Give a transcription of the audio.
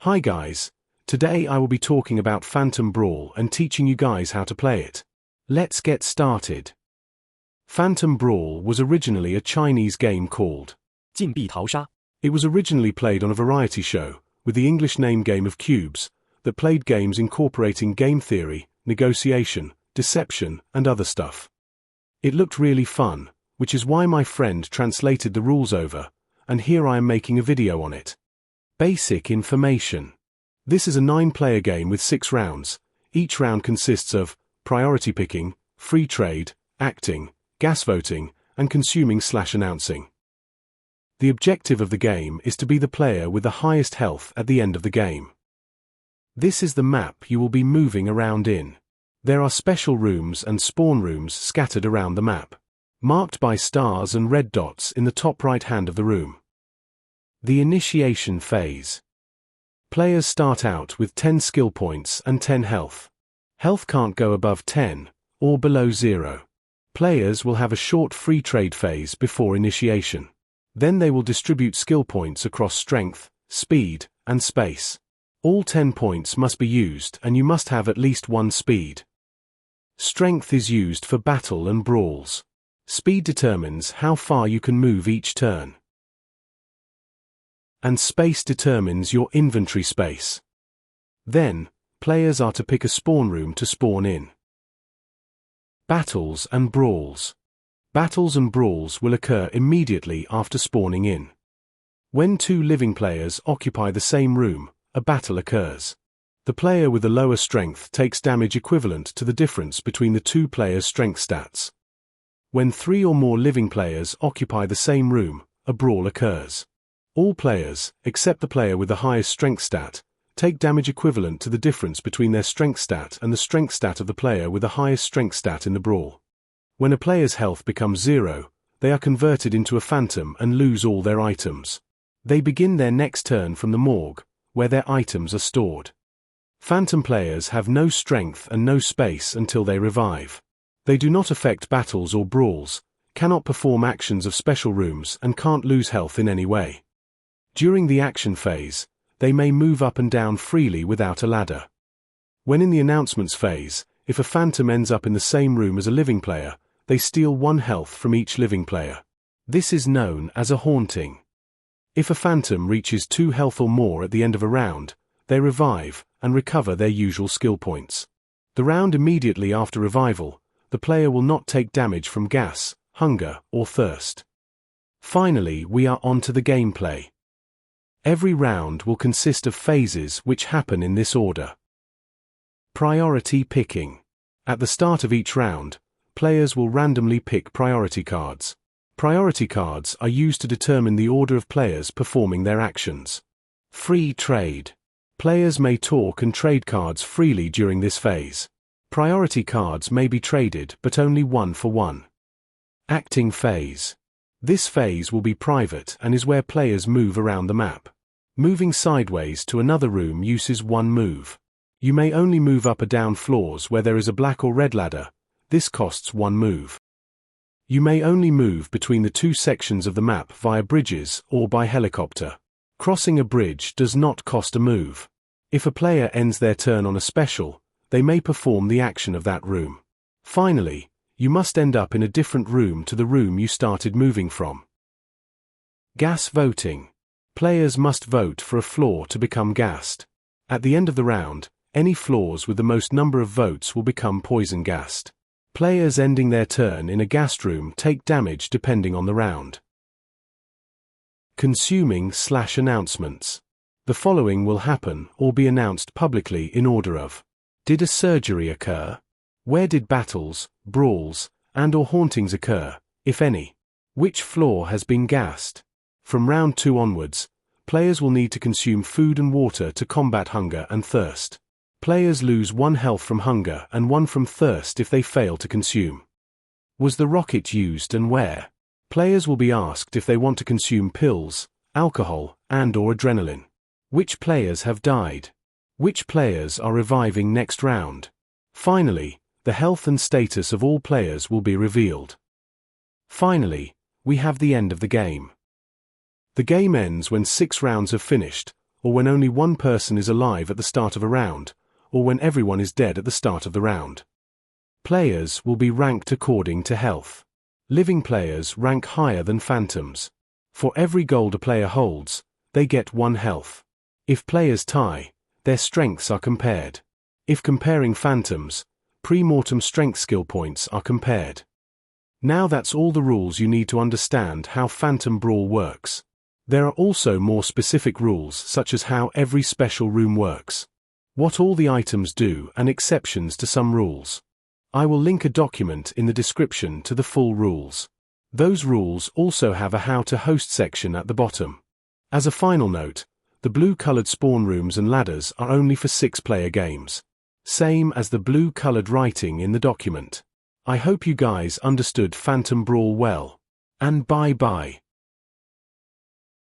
Hi guys, today I will be talking about Phantom Brawl and teaching you guys how to play it. Let's get started. Phantom Brawl was originally a Chinese game called 禁闭逃杀. It was originally played on a variety show, with the English name Game of Cubes, that played games incorporating game theory, negotiation, deception, and other stuff. It looked really fun, which is why my friend translated the rules over, and here I am making a video on it. Basic information. This is a 9-player game with 6 rounds. Each round consists of priority picking, free trade, acting, gas voting, and consuming/announcing. The objective of the game is to be the player with the highest health at the end of the game. This is the map you will be moving around in. There are special rooms and spawn rooms scattered around the map, marked by stars and red dots in the top right hand of the room. The initiation phase. Players start out with 10 skill points and 10 health. Health can't go above 10, or below 0. Players will have a short free trade phase before initiation. Then they will distribute skill points across strength, speed, and space. All 10 points must be used and you must have at least 1 speed. Strength is used for battle and brawls. Speed determines how far you can move each turn. And space determines your inventory space. Then, players are to pick a spawn room to spawn in. Battles and brawls. Battles and brawls will occur immediately after spawning in. When 2 living players occupy the same room, a battle occurs. The player with the lower strength takes damage equivalent to the difference between the 2 players' strength stats. When 3 or more living players occupy the same room, a brawl occurs. All players, except the player with the highest strength stat, take damage equivalent to the difference between their strength stat and the strength stat of the player with the highest strength stat in the brawl. When a player's health becomes 0, they are converted into a phantom and lose all their items. They begin their next turn from the morgue, where their items are stored. Phantom players have no strength and no space until they revive. They do not affect battles or brawls, cannot perform actions of special rooms, and can't lose health in any way. During the action phase, they may move up and down freely without a ladder. When in the announcements phase, if a phantom ends up in the same room as a living player, they steal 1 health from each living player. This is known as a haunting. If a phantom reaches 2 health or more at the end of a round, they revive and recover their usual skill points. The round immediately after revival, the player will not take damage from gas, hunger, or thirst. Finally, we are on to the gameplay. Every round will consist of phases which happen in this order. Priority picking. At the start of each round, players will randomly pick priority cards. Priority cards are used to determine the order of players performing their actions. Free trade. Players may talk and trade cards freely during this phase. Priority cards may be traded but only 1 for 1. Acting phase. This phase will be private and is where players move around the map. Moving sideways to another room uses 1 move. You may only move up or down floors where there is a black or red ladder. This costs 1 move. You may only move between the 2 sections of the map via bridges or by helicopter. Crossing a bridge does not cost a move. If a player ends their turn on a special, they may perform the action of that room. Finally, you must end up in a different room to the room you started moving from. Gas voting. Players must vote for a floor to become gassed. At the end of the round, any floors with the most number of votes will become poison gassed. Players ending their turn in a gassed room take damage depending on the round. Consuming/announcements. The following will happen or be announced publicly in order of: did a surgery occur? Where did battles, brawls, and/or hauntings occur, if any? Which floor has been gassed? From round 2 onwards, players will need to consume food and water to combat hunger and thirst. Players lose 1 health from hunger and 1 from thirst if they fail to consume. Was the rocket used and where? Players will be asked if they want to consume pills, alcohol, and/or adrenaline. Which players have died? Which players are reviving next round? Finally, the health and status of all players will be revealed. Finally, we have the end of the game. The game ends when 6 rounds have finished. or when only one person is alive at the start of a round, or when everyone is dead at the start of the round. Players will be ranked according to health. Living players rank higher than phantoms. For every gold a player holds, they get 1 health. If players tie, their strengths are compared. If comparing phantoms, pre-mortem strength skill points are compared. Now that's all the rules you need to understand how Phantom Brawl works. There are also more specific rules such as how every special room works, what all the items do and exceptions to some rules. I will link a document in the description to the full rules. Those rules also have a how to host section at the bottom. As a final note, the blue-colored spawn rooms and ladders are only for 6-player games. Same as the blue-colored writing in the document. I hope you guys understood Phantom Brawl well. And bye-bye.